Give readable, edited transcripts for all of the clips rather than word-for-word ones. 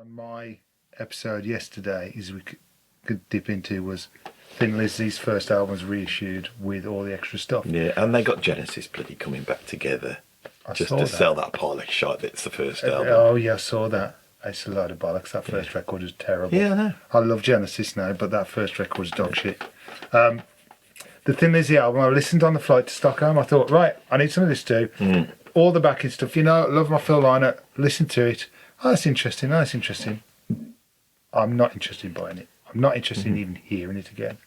On my episode yesterday, as we could dip into, was Thin Lizzy's first album was reissued with all the extra stuff. Yeah, and they got Genesis bloody coming back together just to sell that pile of shite that's the first album. Oh yeah, I saw that. It's a load of bollocks. That first record was terrible. Yeah, I know. I love Genesis now, but that first record was dog shit. The Thin Lizzy album, I listened on the flight to Stockholm. I thought, right, I need some of this too. All the backing stuff, love my Phil Lynott, listen to it. Oh, that's interesting, that's interesting. I'm not interested in buying it. I'm not interested in even hearing it again.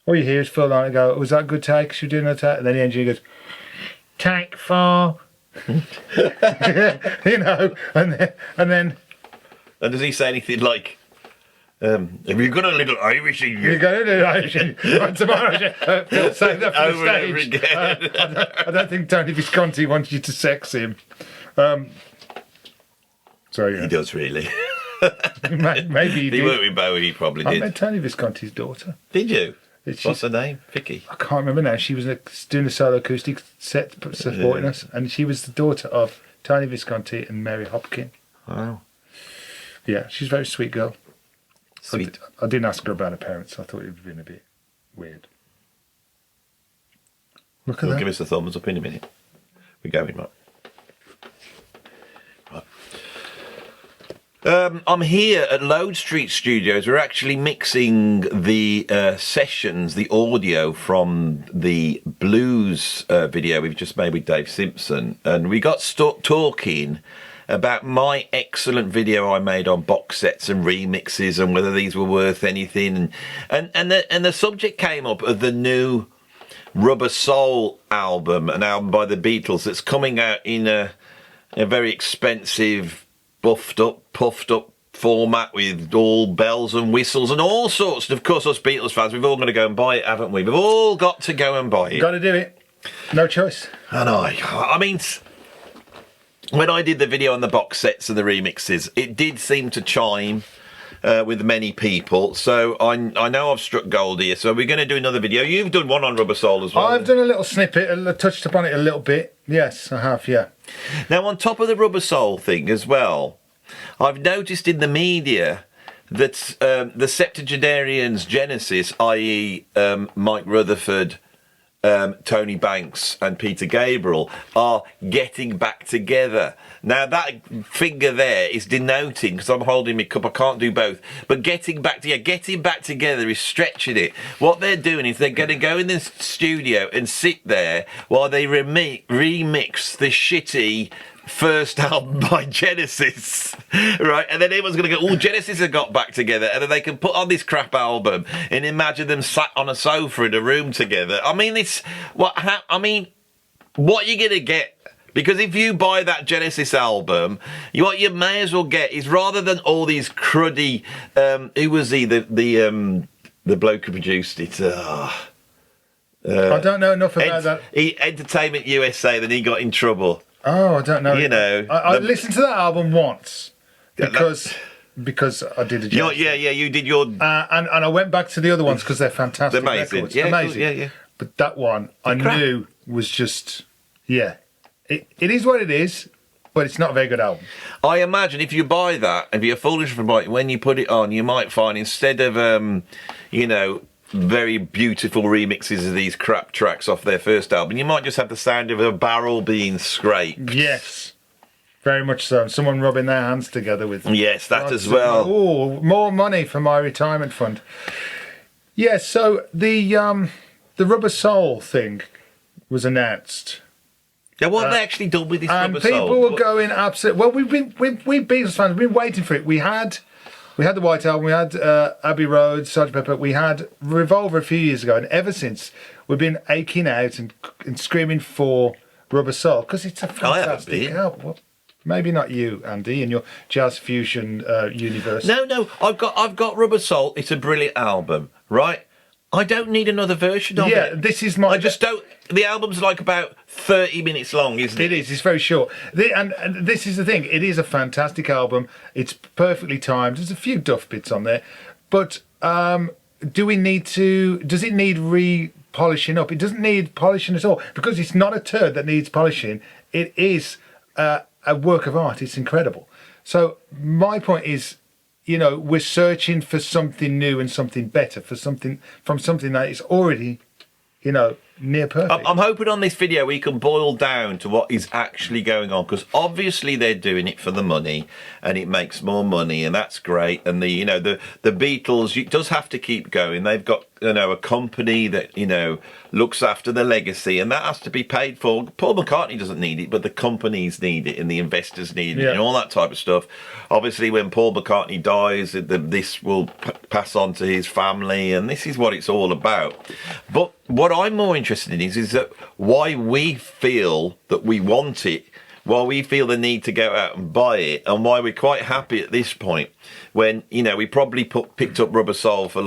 All you hear is Phil Lynott go, was that a good take? Should we do another take? And then the engineer goes, take 4. And then... And does he say anything like, have you got a little Irish in you? You got a little Irish in you. Tomorrow, Phil, say that for over the and over stage. again. I don't think Tony Visconti wants you to sex him. So yeah. He does really. Maybe he worked with Bowie, he probably did. I met Tony Visconti's daughter. Did you? What's her name? Vicky? I can't remember now. She was doing a solo acoustic set supporting us, and she was the daughter of Tony Visconti and Mary Hopkin. Wow. Yeah, she's a very sweet girl. Sweet. I didn't ask her about her parents. I thought it would have been a bit weird. Look at that. Give us a thumbs up in a minute. We're going, right? I'm here at Lode Street Studios. We're actually mixing the sessions, the audio from the blues video we've just made with Dave Simpson. And we got stuck talking about my excellent video I made on box sets and remixes and whether these were worth anything. And the subject came up of the new Rubber Soul album, an album by the Beatles that's coming out in a very expensive, buffed up, puffed up format with all bells and whistles and all sorts. And of course, us Beatles fans, we've all got to go and buy it, haven't we? We've all got to go and buy it. Got to do it. No choice. And I mean, when I did the video on the box sets and the remixes, it did seem to chime with many people. So I know I've struck gold here. So we're going to do another video. You've done one on Rubber Soul as well. I've done a little snippet. I touched upon it a little bit. Yes, I have, yeah. Now, on top of the Rubber Soul thing as well, I've noticed in the media that the septuagenarians Genesis, i.e. Mike Rutherford, Tony Banks and Peter Gabriel, are getting back together. Now, that finger there is denoting, because I'm holding my cup, I can't do both, but getting back together is stretching it. What they're doing is they're going to go in the studio and sit there while they remix the shitty first album by Genesis, right? And then everyone's going to go, oh, Genesis have got back together, and then they can put on this crap album and imagine them sat on a sofa in a room together. I mean, what are you going to get? Because if you buy that Genesis album, what you may as well get is, rather than all these cruddy, who was he, the bloke who produced it? I don't know enough about that. Entertainment USA, then he got in trouble. Oh, I don't know. I listened to that album once because I did a job. You did your... and I went back to the other ones because they're fantastic. They're amazing. Records. Yeah, amazing. Cool. Yeah. But that one knew was just, it is what it is, but it's not a very good album. I imagine if you buy that, if you're foolish for buying it, when you put it on, you might find instead of, very beautiful remixes of these crap tracks off their first album, you might just have the sound of a barrel being scraped. Yes, very much so. And someone rubbing their hands together with... Yes, that as well. Oh, more money for my retirement fund. Yeah, so the Rubber Soul thing was announced. Yeah, what have they actually done with this Rubber Soul? And people were going absolutely... Well, we Beatles fans have been waiting for it. We had the White Album, we had Abbey Road, Sgt. Pepper, we had Revolver a few years ago, and ever since we've been aching out and screaming for Rubber Soul because it's a fantastic album. Well, maybe not you, Andy, in your jazz fusion universe. No, I've got Rubber Soul. It's a brilliant album, right? I don't need another version of it. Yeah, this is my... I just don't... The album's like about 30 minutes long, isn't it? It is. It's very short. And this is the thing. It is a fantastic album. It's perfectly timed. There's a few duff bits on there. But does it need re-polishing up? It doesn't need polishing at all. Because it's not a turd that needs polishing. It is a work of art. It's incredible. So my point is, we're searching for something new and something better, for something that is already, near perfect. I'm hoping on this video we can boil down to what is actually going on, because obviously they're doing it for the money and it makes more money, and that's great. And the Beatles, it does have to keep going. They've got a company that looks after the legacy, and that has to be paid for. Paul McCartney doesn't need it, but the companies need it and the investors need it and all that type of stuff. Obviously when Paul McCartney dies, this will pass on to his family, and this is what it's all about. But what I'm more interested in is that why we feel that we want it, why we feel the need to go out and buy it, and why we're quite happy at this point when we probably picked up Rubber Soul for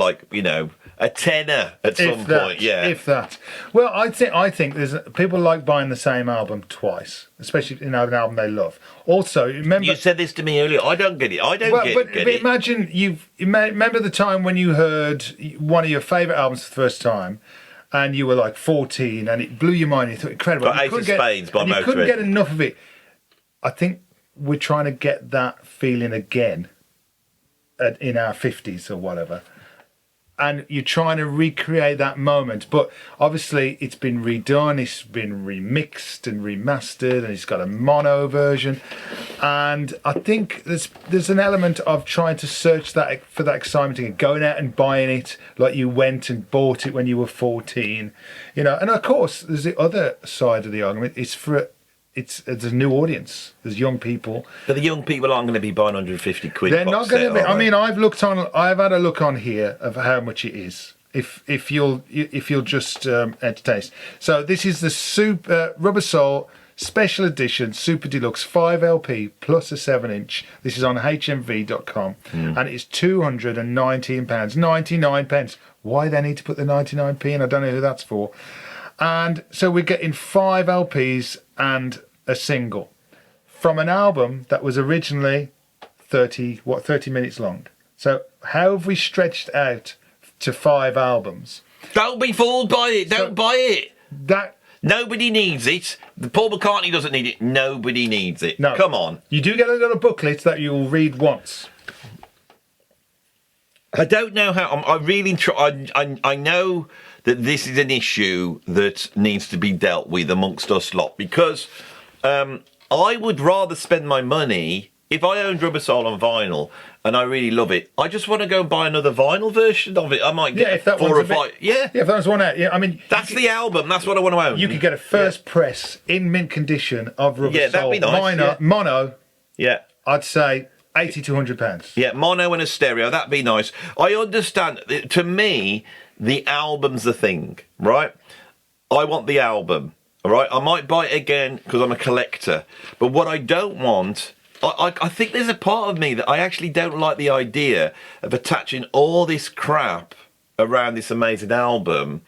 a tenner at some point. If that. Well, I think there's people like buying the same album twice, especially if an album they love. Also, remember, you said this to me earlier. I don't get it. But imagine remember the time when you heard one of your favourite albums for the first time, and you were like 14, and it blew your mind. You thought incredible. Got Ace of Spades by Motorhead. You couldn't get enough of it. I think we're trying to get that feeling again in our 50s or whatever. And you're trying to recreate that moment, but obviously it's been redone, it's been remixed and remastered, and it's got a mono version. And I think there's an element of trying to search for that excitement again, going out and buying it like you went and bought it when you were 14, And of course, there's the other side of the argument. There's a new audience. There's young people. But the young people aren't going to be buying 150 quid. They're not going to be. I mean, I've had a look on here of how much it is. If you'll just entertain. So this is the Super Rubber Soul Special Edition Super Deluxe 5 LP plus a 7-inch. This is on hmv.com, and it's £219, 99 pence. Why they need to put the 99p in? I don't know who that's for. And so we're getting 5 LPs and a single from an album that was originally 30 minutes long. So how have we stretched out to 5 albums? Don't be fooled by it. Don't buy it. Nobody needs it. Paul McCartney doesn't need it. Nobody needs it. No. Come on. You do get a little booklet that you'll read once. I don't know how. I really try. I know that this is an issue that needs to be dealt with amongst us lot, because I would rather spend my money, if I owned Rubber Soul on vinyl and I really love it, I just want to go and buy another vinyl version of it. I might get 4 or 5. Yeah, if that was one out. Yeah, I mean, that's the album. That's what I want to own. You could get a first press in mint condition of Rubber Soul. That'd be nice. Mono. Yeah, I'd say £80 to £100. Yeah, mono and a stereo. That'd be nice. I understand. To me, the album's the thing, right? I want the album, all right? I might buy it again because I'm a collector. But what I don't want, I think there's a part of me that I actually don't like the idea of attaching all this crap around this amazing album,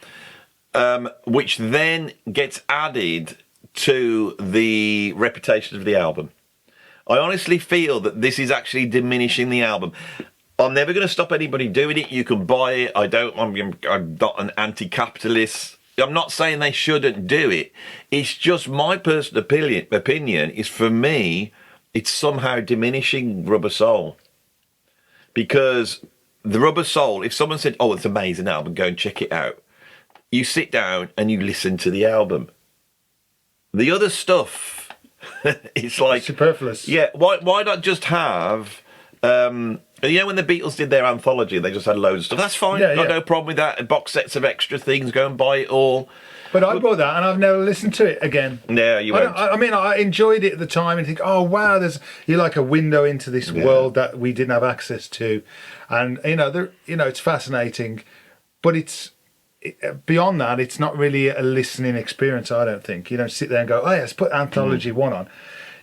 which then gets added to the reputation of the album. I honestly feel that this is actually diminishing the album. I'm never going to stop anybody doing it. You can buy it. I'm not an anti-capitalist. I'm not saying they shouldn't do it. It's just my personal opinion is, for me, it's somehow diminishing Rubber Soul. Because the Rubber Soul, if someone said, oh, it's an amazing album, go and check it out. You sit down and you listen to the album. The other stuff, it's like superfluous. Yeah, why not just have when the Beatles did their anthology, they just had loads of stuff. That's fine. Got no problem with that. Box sets of extra things, go and buy it all. But I bought that and I've never listened to it again. No, you won't. I mean, I enjoyed it at the time and think, oh wow, you're like a window into this world that we didn't have access to, and it's fascinating, but beyond that, it's not really a listening experience. I don't think. You don't sit there and go, oh, let's put Anthology 1 on.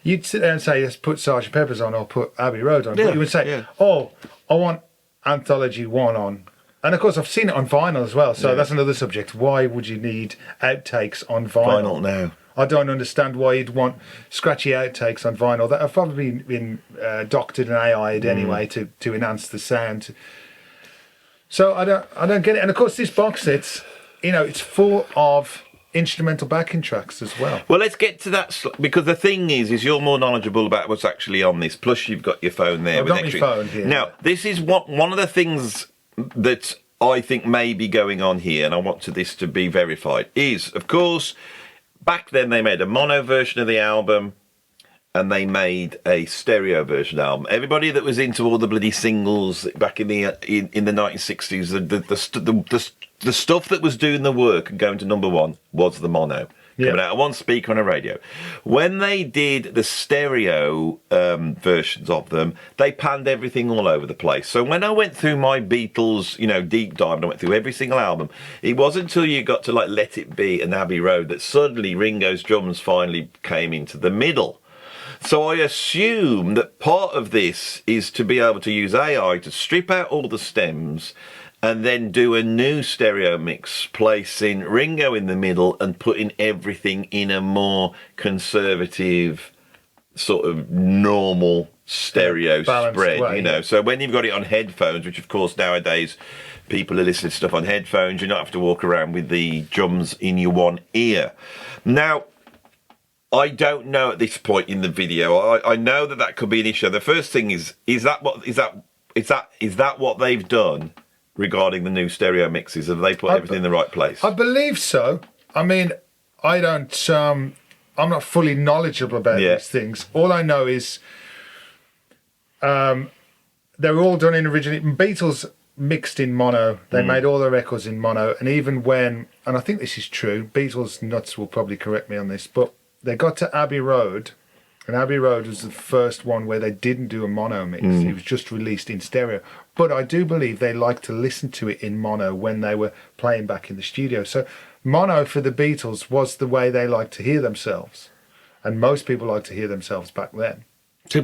You'd sit there and say, let's put Sgt. Pepper's on or put Abbey Road on. But you would say, oh, I want Anthology 1 on. And of course, I've seen it on vinyl as well. So that's another subject. Why would you need outtakes on vinyl? Vinyl now. I don't understand why you'd want scratchy outtakes on vinyl that have probably been doctored and AI'd anyway to enhance the sound. So I don't get it. And of course, this box set, it's full of instrumental backing tracks as well. Well, let's get to that because the thing is you're more knowledgeable about what's actually on this. Plus, you've got your phone there. I've got my phone here. Now, this is one of the things that I think may be going on here, and I want this to be verified. Is, of course, back then they made a mono version of the album, and they made a stereo version album. Everybody that was into all the bloody singles back in the 1960s, the stuff that was doing the work and going to number one was the mono. Coming out of one speaker on a radio. When they did the stereo versions of them, they panned everything all over the place. So when I went through my Beatles, deep dive, and I went through every single album, it wasn't until you got to like Let It Be and Abbey Road that suddenly Ringo's drums finally came into the middle. So I assume that part of this is to be able to use AI to strip out all the stems and then do a new stereo mix, placing Ringo in the middle and putting everything in a more conservative, sort of normal stereo spread, way, So when you've got it on headphones, which of course nowadays people are listening to stuff on headphones, you don't have to walk around with the drums in your one ear. Now, I don't know at this point in the video. I know that could be an issue. The first thing is that what they've done regarding the new stereo mixes? Have they put everything in the right place? I believe so. I mean, I don't. I'm not fully knowledgeable about these things. All I know is they were all done in originally. Beatles mixed in mono. They made all their records in mono, and even when, and I think this is true, Beatles nuts will probably correct me on this, but they got to Abbey Road, and Abbey Road was the first one where they didn't do a mono mix. It was just released in stereo. But I do believe they liked to listen to it in mono when they were playing back in the studio. So mono for the Beatles was the way they liked to hear themselves, and most people liked to hear themselves back then. So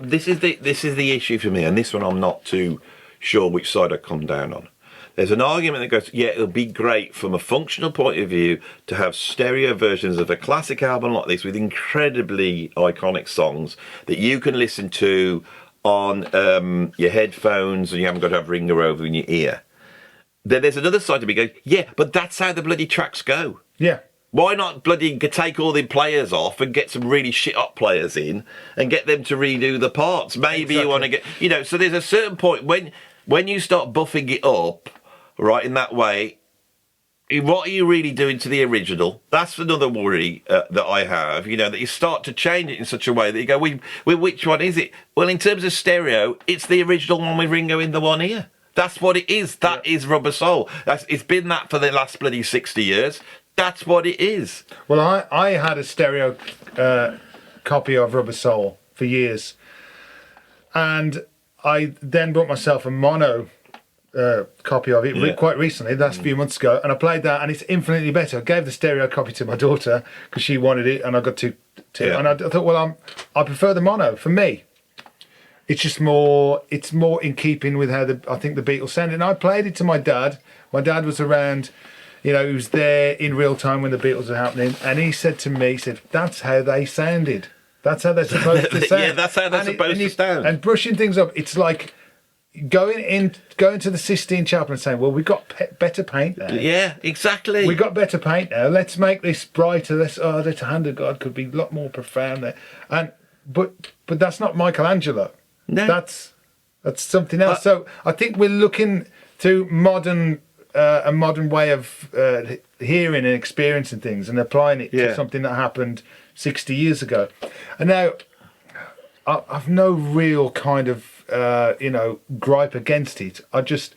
this is the issue for me, and this one I'm not too sure which side I come down on. There's an argument that goes, it'll be great from a functional point of view to have stereo versions of a classic album like this with incredibly iconic songs that you can listen to on your headphones and you haven't got to have Ringo over in your ear. Then there's another side to me going, but that's how the bloody tracks go. Yeah. Why not bloody take all the players off and get some really shit up players in and get them to redo the parts? Maybe you want to get, so there's a certain point when you start buffing it up, right, in that way, what are you really doing to the original? That's another worry that I have, that you start to change it in such a way that you go, which one is it? Well, in terms of stereo, it's the original one with Ringo in the one ear. That's what it is. That is Rubber Soul. It's been that for the last bloody 60 years. That's what it is. Well, I had a stereo copy of Rubber Soul for years. And I then bought myself a mono copy of it quite recently, the last few months ago, and I played that, and it's infinitely better. I gave the stereo copy to my daughter because she wanted it, and I got two. And I thought, well, I prefer the mono for me. It's just more in keeping with how I think the Beatles sounded. And I played it to my dad. My dad was around, he was there in real time when the Beatles were happening, and he said to me, that's how they sounded. That's how they're supposed to sound. Yeah, that's how they're supposed to sound. And brushing things up, it's like going to the Sistine Chapel and saying, well, we've got better paint now. Yeah, exactly. We've got better paint now. Let's make this brighter. The hand of God could be a lot more profound there. But that's not Michelangelo. No. That's something else. So I think we're looking through a modern way of hearing and experiencing things and applying it to something that happened 60 years ago. And now I've no real kind of gripe against it. I just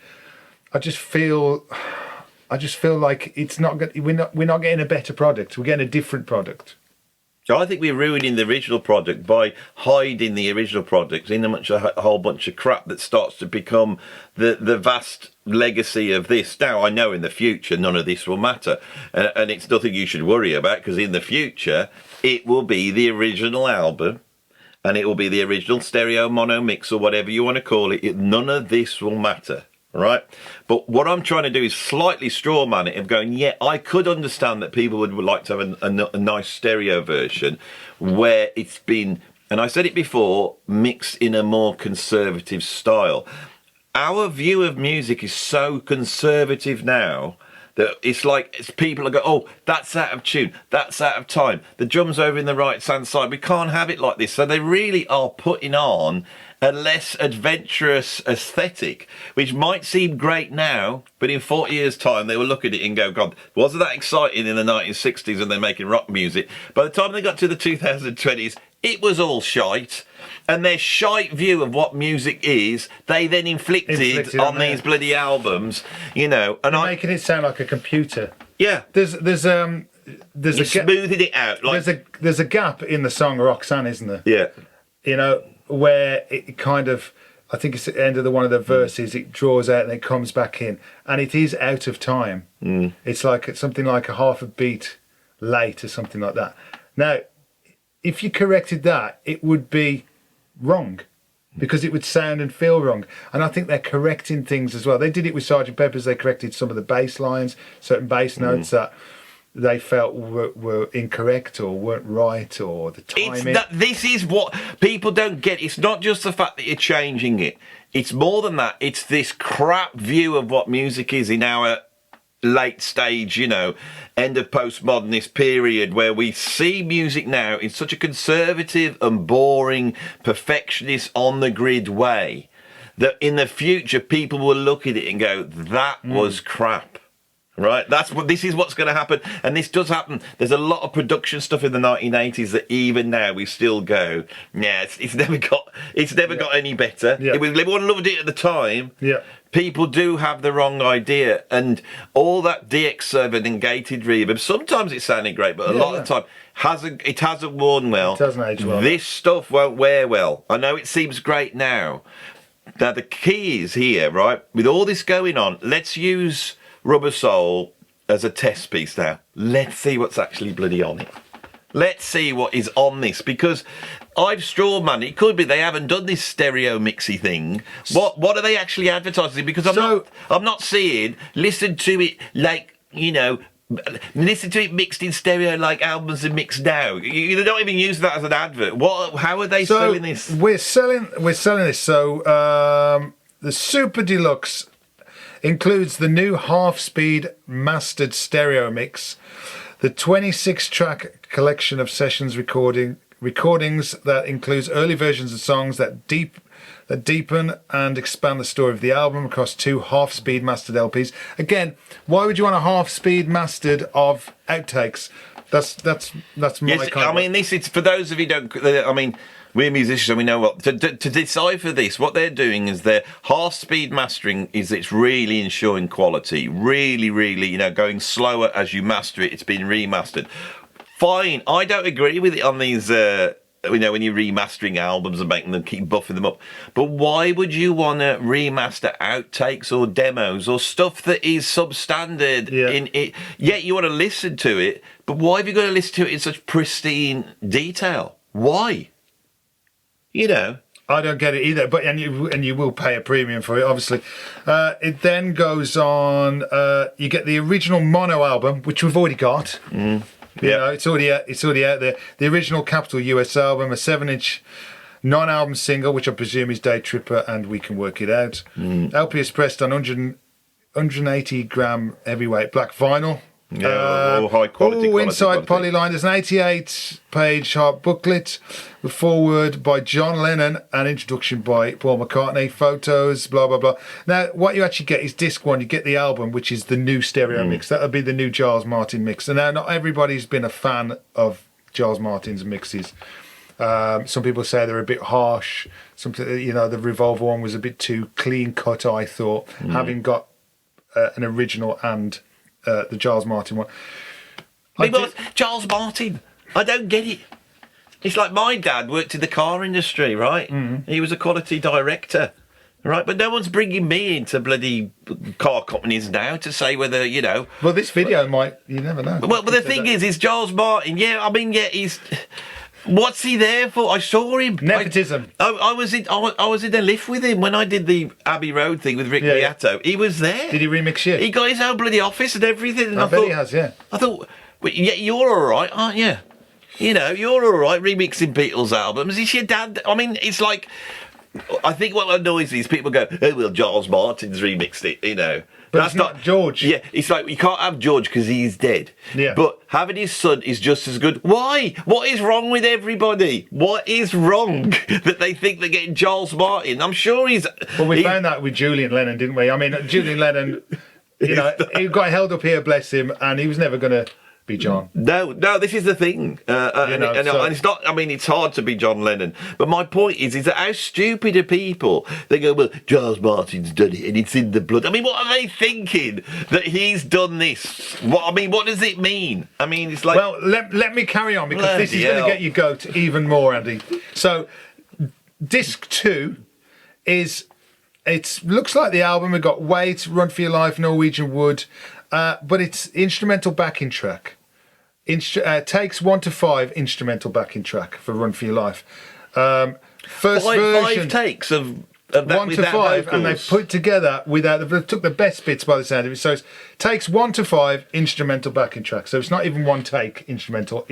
feel like it's not we're not getting a better product. We're getting a different product. So I think we're ruining the original product by hiding the original product in a whole bunch of crap that starts to become the vast legacy of this. Now, I know in the future none of this will matter, and it's nothing you should worry about, because in the future it will be the original album, and it will be the original stereo mono mix or whatever you want to call it. None of this will matter. Right, but what I'm trying to do is slightly straw man it of going, I could understand that people would like to have a nice stereo version where it's been, and I said it before, mixed in a more conservative style. Our view of music is so conservative now That it's people are go, oh, that's out of tune, that's out of time. The drums over in the right hand side. We can't have it like this. So they really are putting on a less adventurous aesthetic, which might seem great now, but in 40 years' time they will look at it and go, God, wasn't that exciting in the 1960s when they're making rock music? By the time they got to the 2020s, it was all shite. And their shite view of what music is, they then inflicted on these bloody albums, And making it sound like a computer. Yeah, There's you smoothing it out. There's a gap in the song Roxanne, isn't there? Yeah. Where it kind of, I think it's at the end of one of the verses, it draws out and it comes back in, and it is out of time. It's like something like a half a beat late or something like that. Now, if you corrected that, it would be wrong, because it would sound and feel wrong. And I think they're correcting things as well. They did it with Sgt. Pepper's. They corrected some of the bass lines, certain bass notes that they felt were incorrect or weren't right, or the timing. This is what people don't get. It's not just the fact that you're changing it. It's more than that. It's this crap view of what music is in our late stage, end of postmodernist period, where we see music now in such a conservative and boring, perfectionist, on the grid way, that in the future people will look at it and go, that was crap. Right, this is what's going to happen, and this does happen. There's a lot of production stuff in the 1980s that even now we still go, yeah, it's never got any better. Yeah. Everyone loved it at the time. Yeah. People do have the wrong idea, and all that DX7 and gated reverb. Sometimes it sounded great, but a lot of the time it hasn't worn well. It doesn't age well. This stuff won't wear well. I know it seems great now. Now the key is here, right? With all this going on, let's use Rubber Soul as a test piece now. Let's see what's actually bloody on it. Let's see what is on this, because I've straw man. It could be they haven't done this stereo mixy thing. What are they actually advertising? Because I'm not seeing. Listen to it like listen to it mixed in stereo like albums are mixed now. You don't even use that as an advert. How are they selling this? We're selling this. So the Super Deluxe includes the new half-speed mastered stereo mix, the 26-track collection of sessions recordings that includes early versions of songs that deepen and expand the story of the album across 2 half-speed mastered LPs. Again, why would you want a half-speed mastered of outtakes? That's my kind of... I mean, this is for those of you who don't... I mean, we're musicians and we know what... To decipher this, what they're doing is their half-speed mastering it's really ensuring quality. Really, really, going slower as you master it. It's been remastered. Fine. I don't agree with it on these... when you're remastering albums and making them, keep buffing them up. But why would you want to remaster outtakes or demos or stuff that is substandard in it? Yet you want to listen to it, but why have you got to listen to it in such pristine detail? Why? I don't get it either. But and you will pay a premium for it, obviously. It then goes on. You get the original mono album, which we've already got. It's already out there. The original Capital US album, a 7-inch non-album single, which I presume is Day Tripper and We Can Work It Out. LP is pressed on 180 gram heavyweight black vinyl. High quality. Inside polyline. There's an 88-page hard booklet with foreword by John Lennon and introduction by Paul McCartney. Photos, blah blah blah. Now, what you actually get is disc 1. You get the album, which is the new stereo mix. That'll be the new Giles Martin mix. And now, not everybody's been a fan of Giles Martin's mixes. Some people say they're a bit harsh. The Revolver one was a bit too clean cut, I thought, having got an original and the Giles Martin one. Giles Martin, I don't get it. It's like my dad worked in the car industry, right? He was a quality director, right? But no one's bringing me into bloody car companies now to say whether, Well, this video you never know. Well, but the thing is Giles Martin, he's... What's he there for? I saw him. Nepotism. I was in the lift with him when I did the Abbey Road thing with Rick Beato. He was there. Did he remix you? He got his own bloody office and everything. And I bet he has, yeah. I thought, you're all right, aren't you? You're all right remixing Beatles albums. Is your dad? I mean, it's like, I think what annoys these people go, oh, well, Giles Martin's remixed it, But it's not George. Yeah, it's like you can't have George because he's dead. Yeah. But having his son is just as good. Why? What is wrong with everybody? What is wrong that they think they're getting Charles Martin? I'm sure he's. Well, we found that with Julian Lennon, didn't we? I mean, Julian Lennon, you know, he got held up here, bless him, and he was never going to be John. No, this is the thing. And it's not, I mean, it's hard to be John Lennon. But my point is that how stupid are people? They go, well, Charles Martin's done it and it's in the blood. I mean, what are they thinking? That he's done this? What does it mean? I mean, it's like... Well, let me carry on, because this is going to get you goat even more, Andy. So, disc 2 is... It looks like the album. We've got Wait, Run for Your Life, Norwegian Wood, but it's instrumental backing track. Takes 1 to 5 instrumental backing track for Run for Your Life. First version, 5 takes of that 1 to 5, vocals. and they've put together without. They took the best bits by the sound of it. So it takes 1 to 5 instrumental backing track. So it's not even one take instrumental.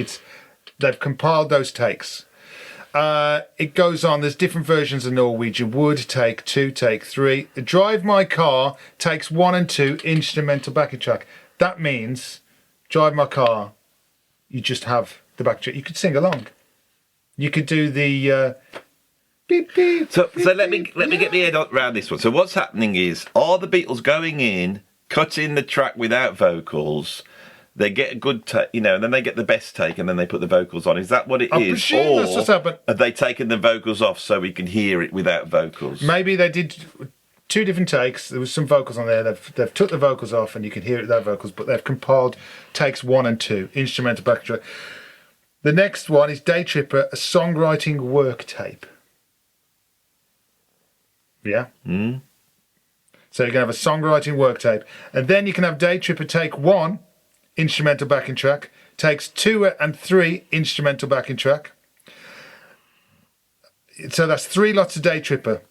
They've compiled those takes. It goes on. There's different versions of Norwegian Wood. Take 2, take 3. Drive My Car takes 1 and 2 instrumental backing track. That means Drive My Car. You just have the back track. You could sing along. You could do the beep beep. So let me get the head around this one. So what's happening is, are the Beatles going in, cutting the track without vocals? They get a good take, you know, and then they get the best take, and then they put the vocals on. Is that what it I is? presume that's what's happened. Have they taken the vocals off so we can hear it without vocals? Maybe they did 2 different takes. There was some vocals on there. They've took the vocals off, and you can hear it without vocals. But they've compiled takes 1 and 2 instrumental backing track. The next one is Day Tripper, a songwriting work tape. Yeah. Mm. So you can have a songwriting work tape, and then you can have Day Tripper take 1 instrumental backing track, takes 2 and 3 instrumental backing track. So that's 3 lots of Day Tripper.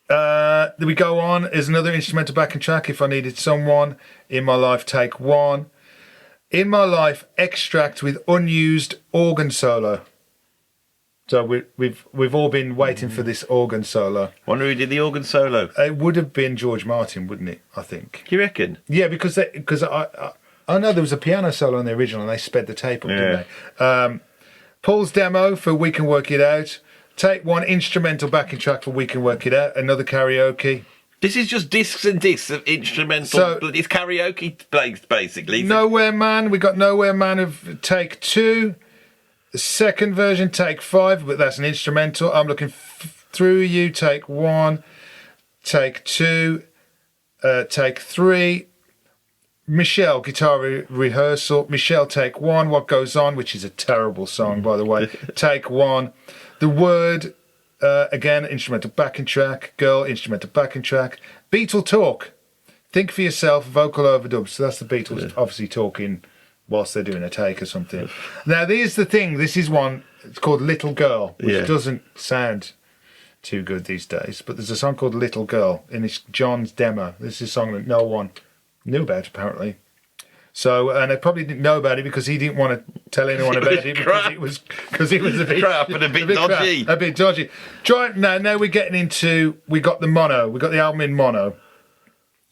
Then we go on. Is another instrumental backing track. If I Needed Someone, In My Life, take 1. In My Life, extract with unused organ solo. So we've all been waiting for this organ solo. Wonder who did the organ solo? It would have been George Martin, wouldn't it? I think. You reckon? Yeah, because I know there was a piano solo on the original, and they sped the tape up, didn't they? Paul's demo for We Can Work It Out. Take 1 instrumental backing track for We Can Work It Out. Another karaoke. This is just discs and discs of instrumental. So, it's karaoke based, basically. Nowhere Man. We got Nowhere Man of take 2. The second version, take 5, but that's an instrumental. I'm Looking Through You, take 1. Take 2. Take 3. Michelle, guitar rehearsal. Michelle, take 1. What Goes On, which is a terrible song, by the way. Take 1. The Word, again, instrumental backing track. Girl, instrumental backing track. Beatle Talk. Think for Yourself, vocal overdub. So that's the Beatles obviously talking whilst they're doing a take or something. Now, here's the thing. This is one, it's called Little Girl, which doesn't sound too good these days. But there's a song called Little Girl, and it's John's demo. This is a song that no one knew about, apparently. So, and they probably didn't know about it because he didn't want to tell anyone about it because it was a bit crap and a bit dodgy. A bit dodgy. Now we're getting into, we got the mono, we got the album in mono,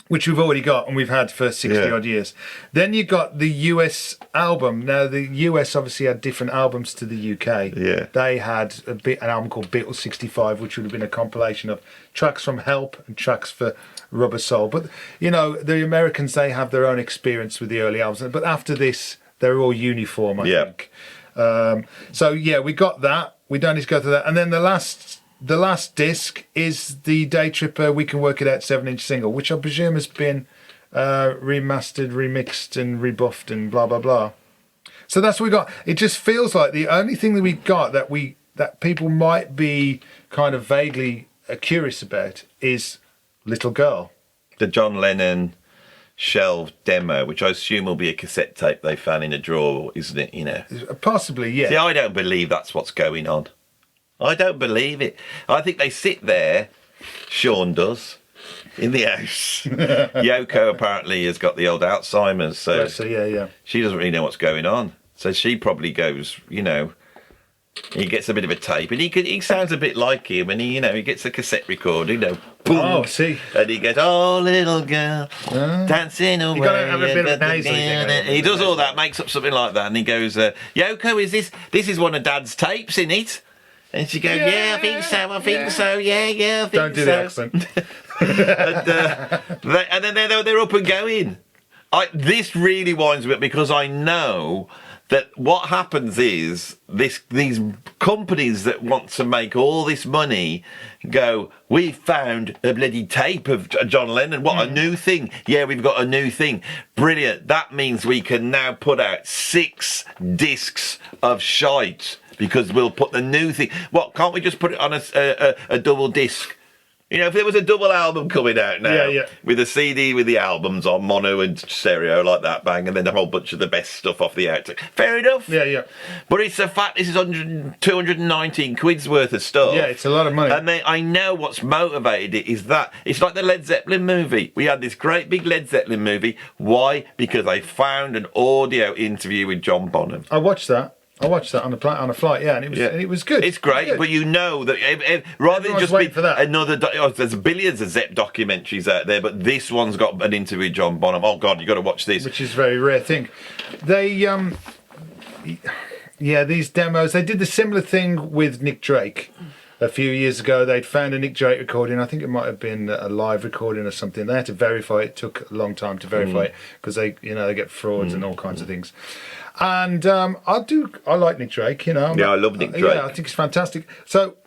which we've already got and we've had for 60 odd years. Then you got the US album. Now the US obviously had different albums to the UK. Yeah. They had an album called Beatles 65, which would have been a compilation of tracks from Help and tracks for Rubber Soul. But you know, the Americans, they have their own experience with the early albums. But after this, they're all uniform, I think. So yeah, we got that. We don't need to go through that. And then the last disc is the Day Tripper We Can Work It Out 7-inch single, which I presume has been remastered, remixed and rebuffed and blah blah blah. So that's what we got. It just feels like the only thing that we got that people might be kind of vaguely curious about is Little Girl. The John Lennon shelved demo, which I assume will be a cassette tape they found in a drawer, isn't it? You know, possibly, yeah. See, I don't believe that's what's going on. I don't believe it. I think they sit there, Sean does, in the house. Yoko apparently has got the old Alzheimer's, so yeah. she doesn't really know what's going on. So she probably goes, you know, He gets a bit of a tape, and he sounds a bit like him, and he gets a cassette recorder, boom, Oh, see. and he goes, "Oh, little girl, dancing away." You got to have a bit of a nasally thing. He does all that, makes up something like that, and he goes, "Yoko, is this? This is one of Dad's tapes, isn't it?" And she goes, "Yeah, I think so. I think so. Yeah, I think Don't do so." the accent. And then they're up and going. This really winds me up because I know that what happens is these companies that want to make all this money go, "We found a bloody tape of John Lennon. What a new thing. Yeah, we've got a new thing. Brilliant. That means we can now put out 6 discs of shite because we'll put the new thing. What, can't we just put it on a double disc? If there was a double album coming out now, with a CD with the albums on mono and stereo like that, bang, and then a whole bunch of the best stuff off the outtake. Fair enough. Yeah. But it's a fact. This is 219 quid's worth of stuff. Yeah, it's a lot of money. And I know what's motivated it is that it's like the Led Zeppelin movie. We had this great big Led Zeppelin movie. Why? Because I found an audio interview with John Bonham. I watched that on a flight, and it was good. It's great, but that rather than just be for that. another, there's billions of Zepp documentaries out there, but this one's got an interview with John Bonham. Oh God, you got to watch this, which is a very rare thing. They, these demos. They did the similar thing with Nick Drake a few years ago. They'd found a Nick Drake recording. I think it might have been a live recording or something. They had to verify it. It took a long time to verify it because they get frauds and all kinds of things. And I like Nick Drake, I love Nick Drake. Yeah, I think it's fantastic. So,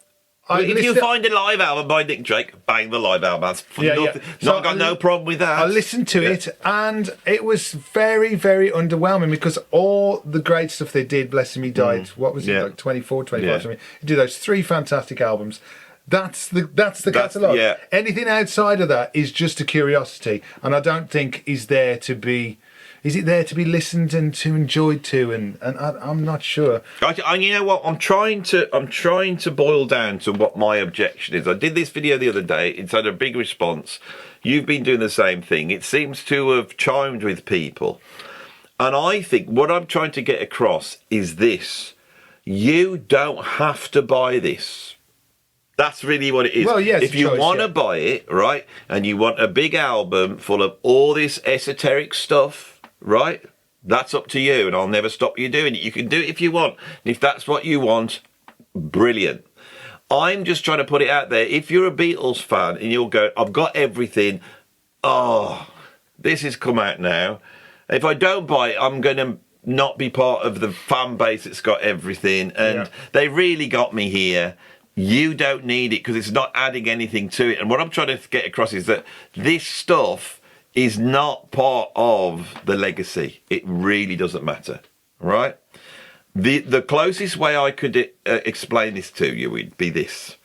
if you find a live album by Nick Drake, bang the live album. I've got no problem with that. I listened to it, and it was very, very underwhelming because all the great stuff they did, bless him, he died. What was it, like 24, 25 something? He did those 3 fantastic albums. That's the catalogue. Yeah. Anything outside of that is just a curiosity, and I don't think is there to be. Is it there to be listened and to enjoyed to? And I'm not sure. You know what? I'm trying to boil down to what my objection is. I did this video the other day. It's had a big response. You've been doing the same thing. It seems to have chimed with people. And I think what I'm trying to get across is this. You don't have to buy this. That's really what it is. Well, yes, if you want to buy it, right, and you want a big album full of all this esoteric stuff, right? That's up to you, and I'll never stop you doing it. You can do it if you want. And if that's what you want, brilliant. I'm just trying to put it out there. If you're a Beatles fan and you'll go, "I've got everything. Oh, this has come out now. If I don't buy it, I'm going to not be part of the fan base that's got everything. And they really got me here." You don't need it because it's not adding anything to it. And what I'm trying to get across is that this stuff is not part of the legacy. It really doesn't matter, right? The closest way I could explain this to you would be this.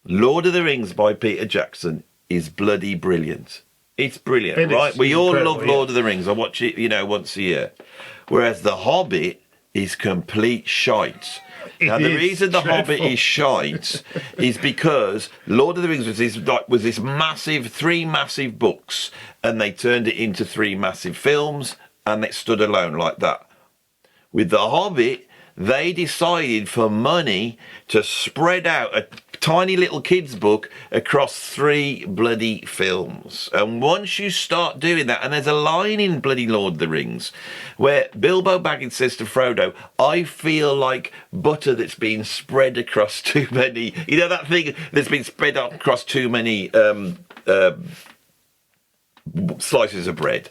Lord of the Rings by Peter Jackson is bloody brilliant. It's brilliant, right? We all love Lord of the Rings. I watch it, once a year. Whereas The Hobbit is complete shite. Now, the reason The Hobbit is shite is because Lord of the Rings was this massive, 3 massive books, and they turned it into 3 massive films, and it stood alone like that. With The Hobbit, they decided for money to spread out a tiny little kid's book across 3 bloody films. And once you start doing that, and there's a line in bloody Lord of the Rings where Bilbo Baggins says to Frodo, "I feel like butter that's been spread across too many," that thing that's been spread across too many slices of bread.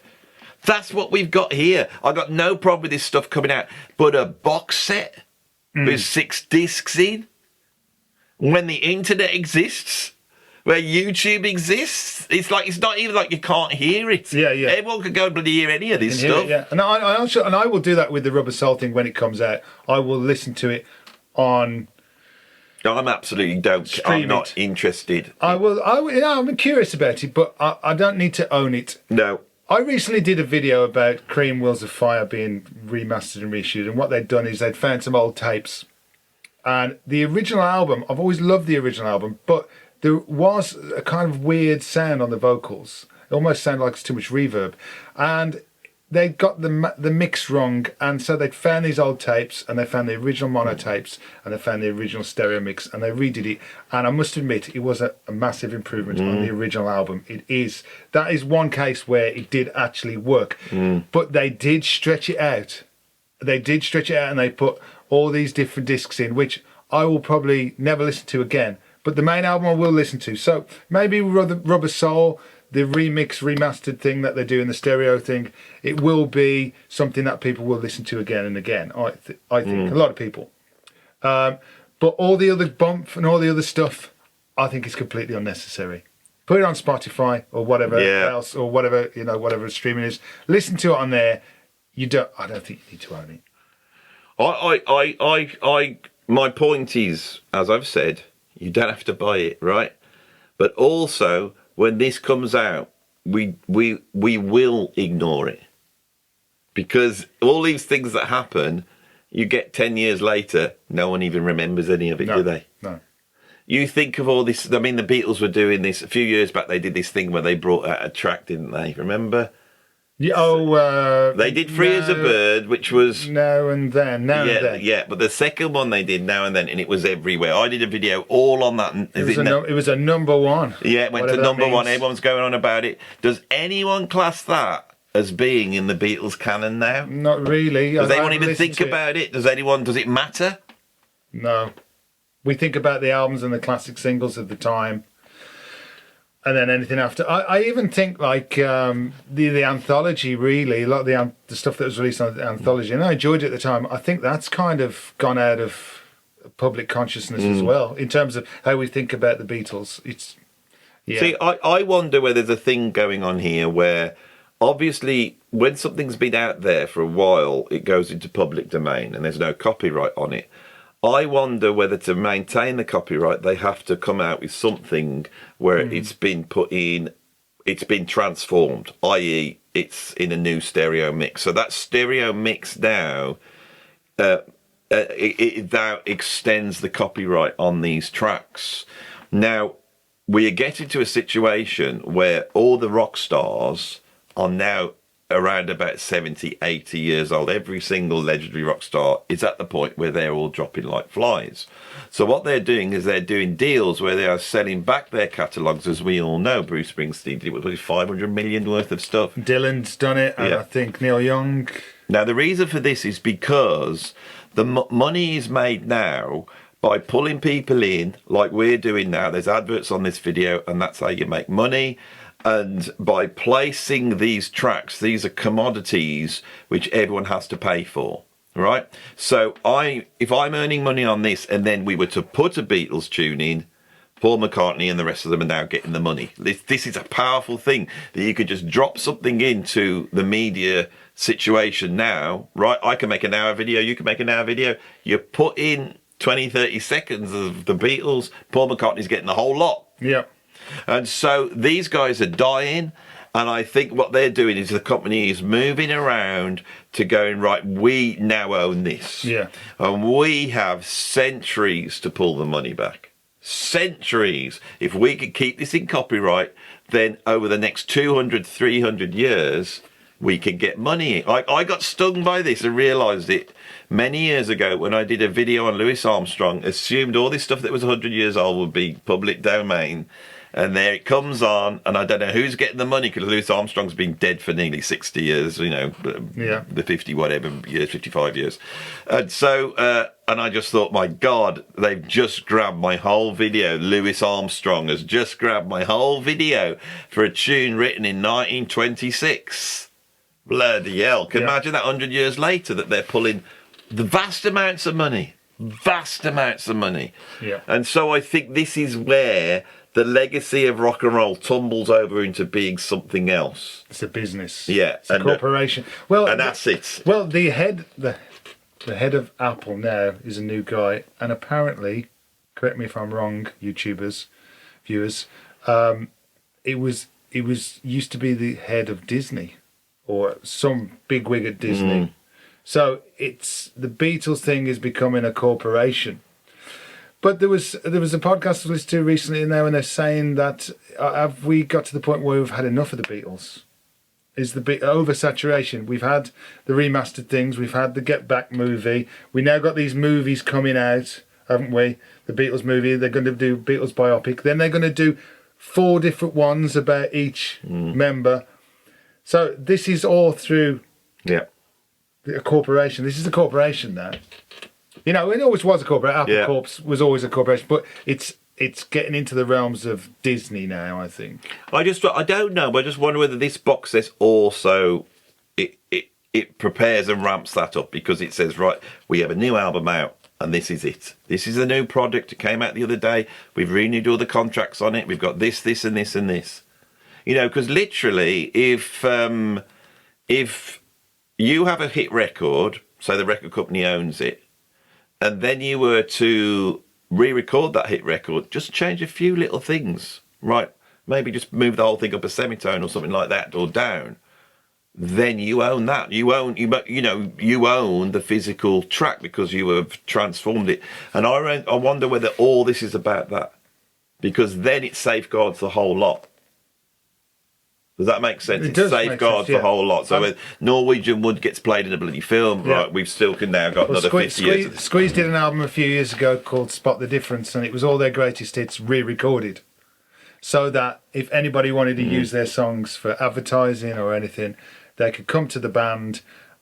That's what we've got here. I got no problem with this stuff coming out, but a box set with 6 discs in, when the internet exists, where YouTube exists, it's not even like you can't hear it. Yeah. Everyone can go and bloody hear any of this stuff. Yeah. And I will do that with the Rubber Soul thing when it comes out. I will listen to it on. I'm not interested. I'm curious about it, but I don't need to own it. No. I recently did a video about Cream Wheels of Fire being remastered and reissued, and what they'd done is they'd found some old tapes. And the original album, I've always loved the original album, but there was a kind of weird sound on the vocals. It almost sounded like it's too much reverb. And they got the mix wrong, and so they found these old tapes, and they found the original mono tapes, and they found the original stereo mix, and they redid it. And I must admit, it was a massive improvement on the original album. That is one case where it did actually work, but they did stretch it out. They did stretch it out, and they put all these different discs in, which I will probably never listen to again. But the main album I will listen to. So maybe Rubber Soul, the remastered thing that they do in the stereo thing, it will be something that people will listen to again and again. I think a lot of people. But all the other bump and all the other stuff, I think is completely unnecessary. Put it on Spotify or whatever else, or whatever whatever streaming is. Listen to it on there. I don't think you need to own it. My point is, as I've said, you don't have to buy it, right? But also, when this comes out, we will ignore it, because all these things that happen, you get 10 years later, no one even remembers any of it, do they? No. You think of all this. I mean, the Beatles were doing this a few years back. They did this thing where they brought out a track, didn't they? Remember? Yeah, they did Free as a Bird, which was Now and Then. Yeah, but the second one they did Now and Then, and it was everywhere. I did a video all on that. It was a number one. Yeah, it went to number one. Everyone's going on about it. Does anyone class that as being in the Beatles canon now? Not really. Does anyone even think about it? Does it matter? No. We think about the albums and the classic singles of the time, and then anything after. I even think like the anthology, really, a lot of the stuff that was released on the anthology, and I enjoyed it at the time. I think that's kind of gone out of public consciousness as well, in terms of how we think about the Beatles. See, I wonder whether there's a thing going on here where, obviously, when something's been out there for a while, it goes into public domain and there's no copyright on it. I wonder whether, to maintain the copyright, they have to come out with something where it's been put in, it's been transformed, i.e. it's in a new stereo mix. So that stereo mix now, it now extends the copyright on these tracks. Now, we are getting to a situation where all the rock stars are now around about 70, 80 years old. Every single legendary rock star is at the point where they're all dropping like flies. So what they're doing is they're doing deals where they are selling back their catalogues. As we all know, Bruce Springsteen did, what was it, 500 million worth of stuff. Dylan's done it, and I think Neil Young. Now, the reason for this is because the money is made now by pulling people in, like we're doing now. There's adverts on this video, and that's how you make money. And by placing these tracks, these are commodities which everyone has to pay for, right? So if I'm earning money on this, and then we were to put a Beatles tune in, Paul McCartney and the rest of them are now getting the money. This is a powerful thing, that you could just drop something into the media situation now, right? I can make an hour video, you can make an hour video. You put in 20, 30 seconds of the Beatles, Paul McCartney's getting the whole lot. Yeah. And so these guys are dying, and I think what they're doing is the company is moving around to going, right, we now own this. Yeah. And we have centuries to pull the money back. Centuries. If we could keep this in copyright, then over the next 200, 300 years, we can get money. I got stung by this and realised it many years ago when I did a video on Louis Armstrong, assumed all this stuff that was 100 years old would be public domain. And there it comes on, and I don't know who's getting the money, because Louis Armstrong's been dead for nearly 60 years, the 50 whatever years, 55 years. And so, and I just thought, my God, they've just grabbed my whole video. Louis Armstrong has just grabbed my whole video for a tune written in 1926. Bloody hell. Can you imagine that 100 years later, that they're pulling the vast amounts of money. Yeah. And so I think this is where the legacy of rock and roll tumbles over into being something else. It's a business. Yeah. It's a corporation. Well, an asset. Well, the head of Apple now is a new guy, and apparently, correct me if I'm wrong, YouTubers, viewers, it was used to be the head of Disney, or some bigwig at Disney. So the Beatles thing is becoming a corporation. But there was a podcast I listened to recently now, and they're saying that have we got to the point where we've had enough of the Beatles? is the big oversaturation. We've had the remastered things. We've had the Get Back movie. We now got these movies coming out, haven't we? The Beatles movie. They're going to do Beatles biopic. Then they're going to do 4 different ones about each member. So this is all through a corporation. This is a corporation now. You know, it always was a corporation. Apple Corp was always a corporation, but it's getting into the realms of Disney now, I think. I don't know, but I just wonder whether this box set also it prepares and ramps that up, because it says, right, we have a new album out and this is it. This is a new product. It came out the other day. We've renewed all the contracts on it. We've got this, this, and this, and this. You know, because literally, if you have a hit record, so the record company owns it, and then you were to re-record that hit record, just change a few little things, right? Maybe just move the whole thing up a semitone or something like that, or down. Then you own that. You own the physical track because you have transformed it. And I wonder whether all this is about that, because then it safeguards the whole lot. Does that make sense? It safeguards the whole lot. So Norwegian Wood gets played in a bloody film, right? We've still now got another 50 years. Squeeze did an album a few years ago called Spot the Difference, and it was all their greatest hits re-recorded, so that if anybody wanted to use their songs for advertising or anything, they could come to the band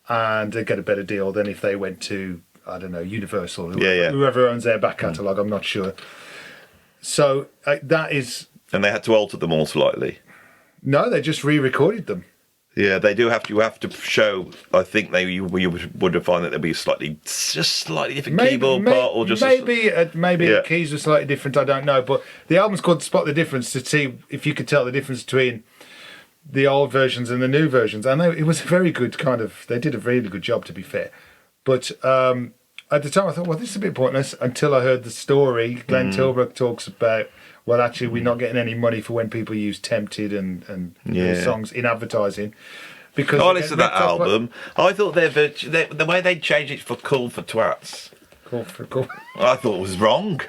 and they'd get a better deal than if they went to, I don't know, Universal, whoever owns their back catalogue, I'm not sure. So that is... And they had to alter them all slightly. No, they just re-recorded them. Yeah, they do have to. You have to show. I think you would have found that there'd be just slightly different keyboard part, or just maybe the keys were slightly different. I don't know, but the album's called Spot the Difference, to see if you could tell the difference between the old versions and the new versions. I know it was a very good kind of. They did a really good job, to be fair. But at the time, I thought, well, this is a bit pointless. Until I heard the story. Glenn Tilbrook talks about, well, actually, we're not getting any money for when people use Tempted and songs in advertising. Because I listened to that album. I thought the way they changed it for Cool for Twats. Cool. I thought it was wrong.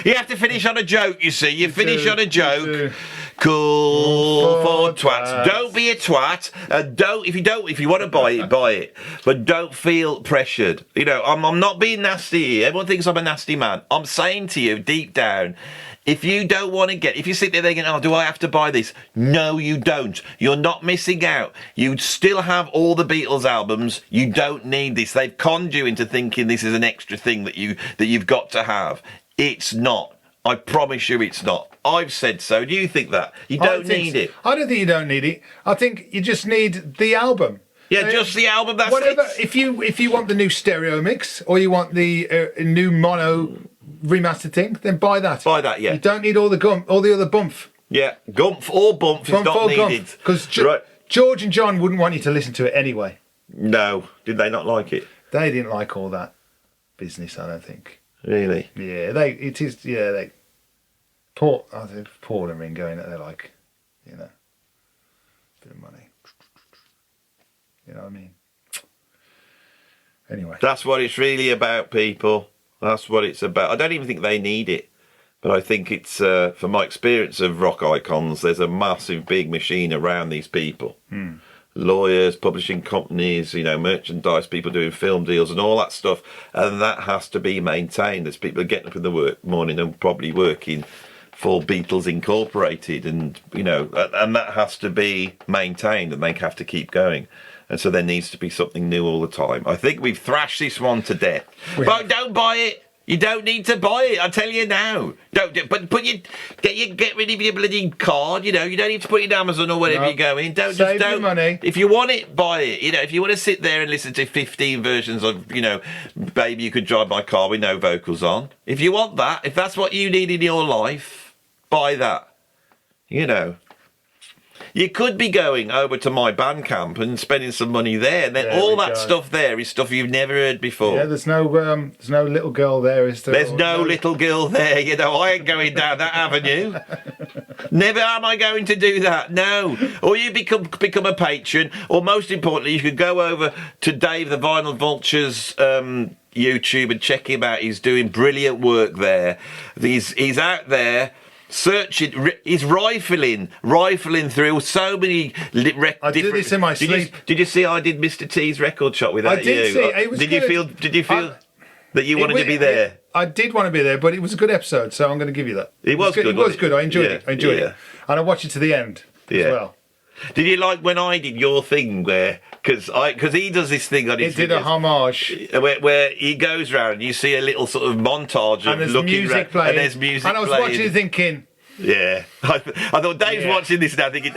You have to finish on a joke, you see. You finish on a joke. Cool for twats. Don't be a twat. If you want to buy it, but don't feel pressured. You know, I'm not being nasty here. Everyone thinks I'm a nasty man. I'm saying to you deep down, if you don't want to if you sit there thinking, oh, do I have to buy this? No, you don't. You're not missing out. You still have all the Beatles albums. You don't need this. They've conned you into thinking this is an extra thing that you've got to have. It's not. I promise you it's not. I've said so. Do you think that? You don't need it. I don't think you don't need it. I think you just need the album. Yeah, just the album. That's whatever. it. If you want the new stereo mix, or you want the new mono remastered thing, then buy that. Buy that, yeah. You don't need all the other bump. Yeah, gumph or bump is not needed. Because George and John wouldn't want you to listen to it anyway. No, did they not like it? They didn't like all that business, I don't think. Really? Yeah, Paul and Ringo in it, they're like, you know, bit of money. You know what I mean? Anyway. That's what it's really about, people. That's what it's about. I don't even think they need it. But I think it's, from my experience of rock icons, there's a massive big machine around these people. Lawyers, publishing companies, you know, merchandise, people doing film deals and all that stuff. And that has to be maintained. There's people getting up in the morning and probably working for Beatles Incorporated, and, you know, and that has to be maintained, and they have to keep going. And so there needs to be something new all the time. I think we've thrashed this one to death. But don't buy it. You don't need to buy it. I tell you now. Don't. Get rid of your bloody card. You know, you don't need to put it in Amazon or wherever you're going. Save your money. If you want it, buy it. You know, if you want to sit there and listen to 15 versions of, you know, Baby You Could Drive My Car with no vocals on. If you want that, if that's what you need in your life, buy that. You know. You could be going over to my Bandcamp and spending some money there, and then all that stuff there is stuff you've never heard before. Yeah, there's no little girl there, is there? There's no little girl there. You know, I ain't going down that avenue. Never am I going to do that. No. Or you become a patron, or most importantly, you could go over to Dave the Vinyl Vulture's YouTube and check him out. He's doing brilliant work there. He's out there searching, he's rifling through so many I did this in my sleep. Did you see I did Mr. T's record shop without you? I did see it. Was did good. you feel that you wanted to be there? I did want to be there, but it was a good episode, so I'm going to give you that. It was good. It was good. I enjoyed it. Yeah. It. And I watched it to the end as well. Did you like when I did your thing because he does this thing on his videos. It did a homage where he goes round and you see a little sort of montage of looking around, playing, and there's music and I was watching it thinking, yeah. I thought Dave's watching this now thinking,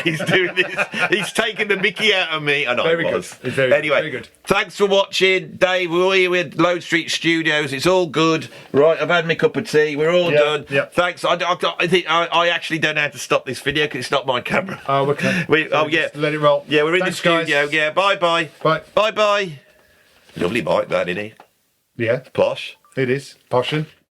he's doing this. He's taking the mickey out of me. And very I was. Good. Anyway, very good. Thanks for watching. Dave, we're all here with Lode Street Studios. It's all good. Right, I've had my cup of tea. We're all done. Yeah. Thanks. I think I actually don't know how to stop this video because it's not my camera. Oh, okay. Let it roll. Yeah, we're in Thanks, the studio. Guys. Yeah, bye-bye. Bye. Bye-bye. Lovely bike, that, isn't it? Yeah. Posh. It is. Poshing.